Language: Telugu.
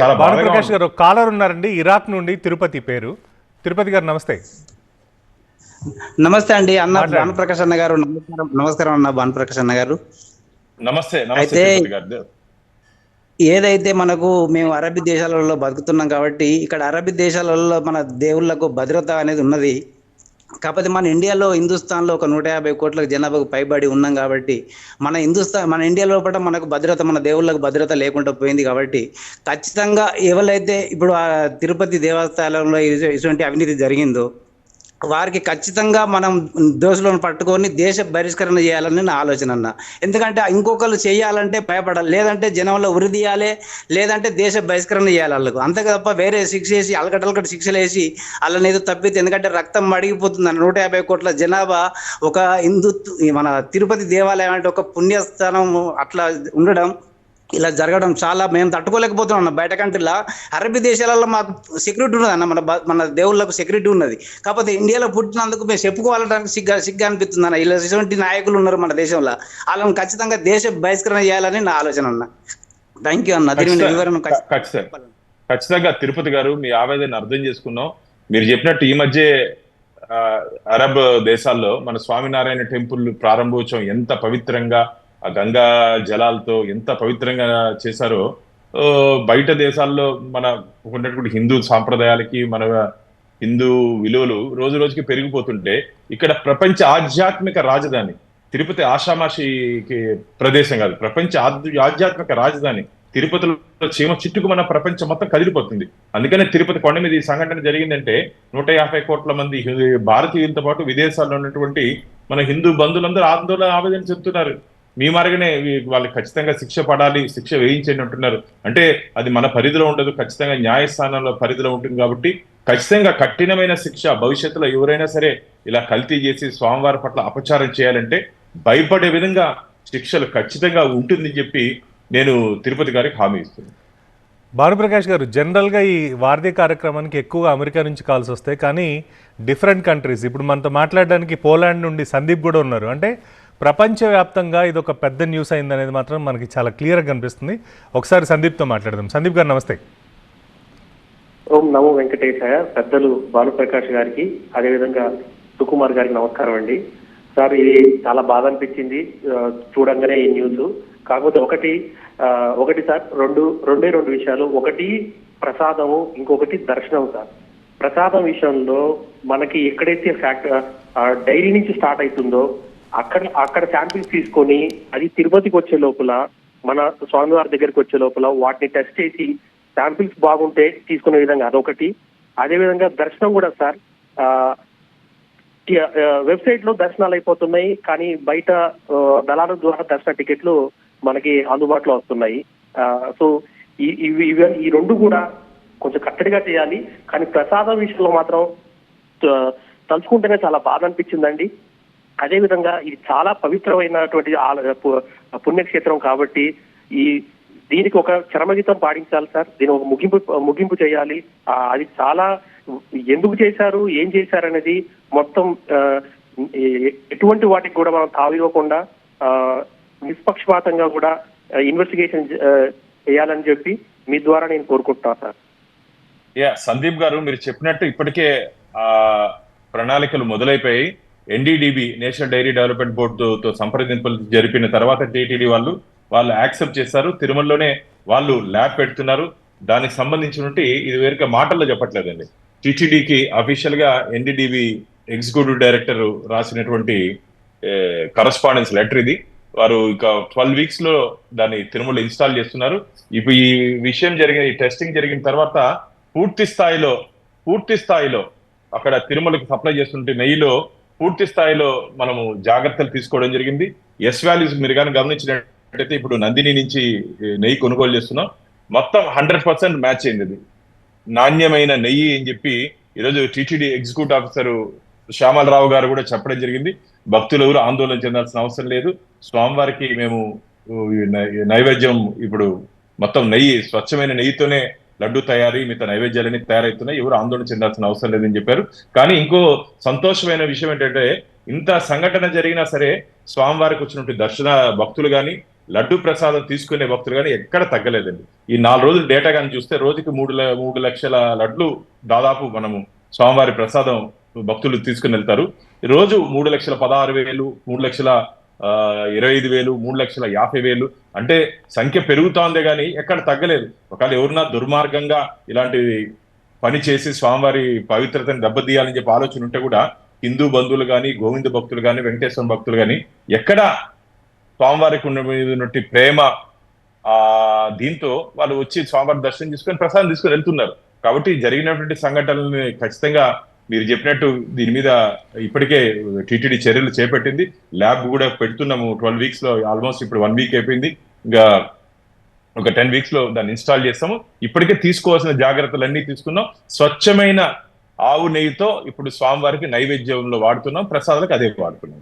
చాలా బాధగా భానుప్రకాష్ ఉంది. గారు కాలర్ ఉన్నారండి, ఇరాక్ నుండి తిరుపతి పేరు. తిరుపతి గారు నమస్తే. నమస్తే అండి అన్న మాట్లాడండి. భానుప్రకాష్ అన్న గారు. నమస్కారం నమస్కారం అన్న భానుప్రకాష్ అన్న గారు. నమస్తే నమస్తే అయితే తిరుపతి గారు. ఏదైతే మనకు మేము అరబీ దేశాలలో బతుకుతున్నాం కాబట్టి ఇక్కడ అరబీ దేశాలలో మన దేవుళ్ళకు భద్రత అనేది ఉన్నది. కాకపోతే మన ఇండియాలో హిందుస్థాన్లో ఒక 150 కోట్ల జనాభాకు పైబడి ఉన్నాం కాబట్టి మన ఇండియా లోపల మనకు భద్రత, మన దేవుళ్ళకు భద్రత లేకుండా పోయింది కాబట్టి ఖచ్చితంగా ఎవరైతే ఇప్పుడు ఆ తిరుపతి దేవస్థానంలో ఇటువంటి అవినీతి జరిగిందో వారికి ఖచ్చితంగా మనం దోషులను పట్టుకొని దేశ బహిష్కరణ చేయాలని నా ఆలోచన అన్న. ఎందుకంటే ఇంకొకరు చేయాలంటే భయపడాలి, లేదంటే జనంలో ఉరి తీయాలి, లేదంటే దేశ బహిష్కరణ చేయాలి వాళ్ళకు. అంతే తప్ప వేరే శిక్ష వేసి అలకటలకటి శిక్షలు వేసి వాళ్ళని ఏదో తప్పితే, ఎందుకంటే రక్తం మడిగిపోతుంది అన్న. 150 కోట్ల జనాభా ఒక మన తిరుపతి దేవాలయం అంటే ఒక పుణ్యస్థానం అట్లా ఉండడం, ఇలా జరగడం చాలా మేము తట్టుకోలేకపోతున్నాం అన్న. బయట కంట్రీలో అరబీ దేశాలలో మాకు సెక్యూరిటీ ఉన్నది అన్న, మన దేవుళ్ళకు సెక్యూరిటీ ఉన్నది. కాకపోతే ఇండియాలో పుట్టినందుకు మేము చెప్పుకోవాలంటే సిగ్గా అనిపిస్తుంది అన్న. ఇలా ఇటువంటి నాయకులు ఉన్నారు మన దేశంలో, వాళ్ళని ఖచ్చితంగా దేశ బహిష్కరణ చేయాలని నా ఆలోచన అన్న. థ్యాంక్ యూ అన్న. దీని వివరణ ఖచ్చితంగా తిరుపతి గారు మీ ఆవేదన అర్థం చేసుకున్నాం. మీరు చెప్పినట్టు ఈ మధ్య అరబ్ దేశాల్లో మన స్వామినారాయణ టెంపుల్ ప్రారంభోత్సవం ఎంత పవిత్రంగా ఆ గంగా జలాలతో ఎంత పవిత్రంగా చేశారో, బయట దేశాల్లో మన ఉన్నటువంటి హిందూ సాంప్రదాయాలకి మన హిందూ విలువలు రోజు రోజుకి పెరిగిపోతుంటే ఇక్కడ ప్రపంచ ఆధ్యాత్మిక రాజధాని తిరుపతి ఆషామాషికి ప్రదేశం కాదు, ప్రపంచ ఆధ్యాత్మిక రాజధాని తిరుపతిలో చీమ చిట్టుకు మన ప్రపంచం మొత్తం కదిలిపోతుంది. అందుకనే తిరుపతి కొండ మీద ఈ సంఘటన జరిగిందంటే 150 కోట్ల మంది భారతీయులతో పాటు విదేశాల్లో ఉన్నటువంటి మన హిందూ బంధువులందరూ ఆందోళన ఆవేదన చెప్తున్నారు. మీ మార్గనే వాళ్ళకి ఖచ్చితంగా శిక్ష పడాలి, శిక్ష వేయించండి అంటున్నారు. అంటే అది మన పరిధిలో ఉండదు, ఖచ్చితంగా న్యాయస్థానంలో పరిధిలో ఉంటుంది కాబట్టి ఖచ్చితంగా కఠినమైన శిక్ష. భవిష్యత్తులో ఎవరైనా సరే ఇలా కల్తీ చేసి స్వామివారి పట్ల అపచారం చేయాలంటే భయపడే విధంగా శిక్షలు ఖచ్చితంగా ఉంటుందని చెప్పి నేను తిరుపతి గారికి హామీ ఇస్తున్నాను. భానుప్రకాష్ గారు, జనరల్గా ఈ వారధి కార్యక్రమానికి ఎక్కువగా అమెరికా నుంచి కాల్స్ వస్తాయి, కానీ డిఫరెంట్ కంట్రీస్, ఇప్పుడు మనతో మాట్లాడడానికి పోలాండ్ నుండి సందీప్ కూడా ఉన్నారు. అంటే ప్రపంచవ్యాప్తంగా ఇది ఒక పెద్ద న్యూస్ అయింది అనేది మాత్రం మనకి చాలా క్లియర్గా కనిపిస్తుంది. ఒకసారి సందీప్తో మాట్లాడదాం. సందీప్ గారు నమస్తే. ఓం నమో వెంకటేశాయ. పెద్దలు భానుప్రకాష్ గారికి, అదేవిధంగా సుకుమార్ గారికి నమస్కారం అండి. సార్, ఇది చాలా బాధ అనిపించింది చూడంగానే ఈ న్యూస్. కాకపోతే ఒకటి సార్, రెండు విషయాలు. ఒకటి ప్రసాదము, ఇంకొకటి దర్శనం సార్. ప్రసాదం విషయంలో మనకి ఎక్కడైతే డైరీ నుంచి స్టార్ట్ అవుతుందో అక్కడ శాంపిల్స్ తీసుకొని అది తిరుపతికి వచ్చే లోపల, మన స్వామివారి దగ్గరికి వచ్చే లోపల వాటిని టెస్ట్ చేసి శాంపిల్స్ బాగుంటే తీసుకునే విధంగా అదొకటి. అదేవిధంగా దర్శనం కూడా సార్, వెబ్సైట్ లో దర్శనాలు అయిపోతున్నాయి, కానీ బయట దళాల ద్వారా దర్శన టికెట్లు మనకి అందుబాటులో వస్తున్నాయి. సో ఈ రెండు కూడా కొంచెం కట్టడిగా చేయాలి. కానీ ప్రసాదం విషయంలో మాత్రం తలుచుకుంటేనే చాలా బాధ అనిపించిందండి. అదేవిధంగా ఇది చాలా పవిత్రమైనటువంటి పుణ్యక్షేత్రం కాబట్టి దీనికి ఒక చరమగీతం పాటించాలి సార్. దీని ఒక ముగింపు చేయాలి. అది చాలా ఎందుకు చేశారు, ఏం చేశారు అనేది మొత్తం ఎటువంటి వాటికి కూడా మనం తావివ్వకుండా నిష్పక్షపాతంగా కూడా ఇన్వెస్టిగేషన్ చేయాలని చెప్పి మీ ద్వారా నేను కోరుకుంటున్నాను సార్. సందీప్ గారు, మీరు చెప్పినట్టు ఇప్పటికే ప్రణాళికలు మొదలైపోయి ఎన్డీడీబీ నేషనల్ డైరీ డెవలప్మెంట్ బోర్డుతో సంప్రదింపులు జరిపిన తర్వాత టీటీడీ వాళ్ళు యాక్సెప్ట్ చేశారు. తిరుమలలోనే వాళ్ళు ల్యాబ్ పెడుతున్నారు. దానికి సంబంధించినట్టు ఇది వేరే మాటల్లో చెప్పట్లేదండి. టీటీడీకి అఫీషియల్ గా ఎన్డీడీబీ ఎగ్జిక్యూటివ్ డైరెక్టర్ రాసినటువంటి కరస్పాండెన్స్ లెటర్ ఇది. వారు ఇక 12 వీక్స్ లో దాన్ని తిరుమల ఇన్స్టాల్ చేస్తున్నారు. ఇప్పుడు ఈ విషయం ఈ టెస్టింగ్ జరిగిన తర్వాత పూర్తి స్థాయిలో అక్కడ తిరుమలకి సప్లై చేస్తుంటే నెయ్యిలో పూర్తి స్థాయిలో మనము జాగ్రత్తలు తీసుకోవడం జరిగింది. ఎస్ వాల్యూస్ మీరు కానీ గమనించినట్టయితే ఇప్పుడు నందిని నుంచి నెయ్యి కొనుగోలు చేస్తున్నాం. మొత్తం 100% మ్యాచ్ అయింది. అది నాణ్యమైన నెయ్యి అని చెప్పి ఈరోజు టీటీడీ ఎగ్జిక్యూటివ్ ఆఫీసర్ శ్యామలరావు గారు కూడా చెప్పడం జరిగింది. భక్తులు ఎవరు ఆందోళన చెందాల్సిన అవసరం లేదు. స్వామివారికి మేము నైవేద్యం ఇప్పుడు మొత్తం నెయ్యి, స్వచ్ఛమైన నెయ్యితోనే లడ్డు తయారీ, మిగతా నైవేద్యాలన్నీ తయారవుతున్నాయి, ఎవరు ఆందోళన చెందాల్సిన అవసరం లేదని చెప్పారు. కానీ ఇంకో సంతోషమైన విషయం ఏంటంటే ఇంత సంఘటన జరిగినా సరే స్వామివారికి వచ్చినటువంటి భక్తులు కానీ లడ్డు ప్రసాదం తీసుకునే భక్తులు కానీ ఎక్కడ తగ్గలేదండి. ఈ 4 రోజులు డేటా కానీ చూస్తే రోజుకి 3 లక్షల లడ్లు దాదాపు మనము స్వామివారి ప్రసాదం భక్తులు తీసుకుని వెళ్తారు. రోజు 3,16,000, 3,25,000, 3,50,000 అంటే సంఖ్య పెరుగుతోందే కానీ ఎక్కడ తగ్గలేదు. ఒకవేళ ఎవరున్నా దుర్మార్గంగా ఇలాంటి పని చేసి స్వామివారి పవిత్రతను దెబ్బతీయాలని చెప్పి ఆలోచన ఉంటే కూడా హిందూ బంధువులు కానీ, గోవింద భక్తులు కానీ, వెంకటేశ్వర భక్తులు కానీ ఎక్కడ స్వామివారికి ఉన్నటువంటి ప్రేమ దీంతో వాళ్ళు వచ్చి స్వామివారి దర్శనం చేసుకొని ప్రసాదం తీసుకొని వెళ్తున్నారు. కాబట్టి జరిగినటువంటి సంఘటనల్ని ఖచ్చితంగా మీరు చెప్పినట్టు దీని మీద ఇప్పటికే టీటీడీ చర్యలు చేపట్టింది. ల్యాబ్ కూడా పెడుతున్నాము 12 weeks లో. ఆల్మోస్ట్ ఇప్పుడు 1 week అయిపోయింది. ఇంకా ఒక 10 weeks లో దాన్ని ఇన్స్టాల్ చేస్తాము. ఇప్పటికే తీసుకోవాల్సిన జాగ్రత్తలన్నీ తీసుకున్నాం. స్వచ్ఛమైన ఆవు నెయ్యితో ఇప్పుడు స్వామివారికి నైవేద్యంలో వాడుతున్నాం, ప్రసాదాలకు అదే వాడుతున్నాం.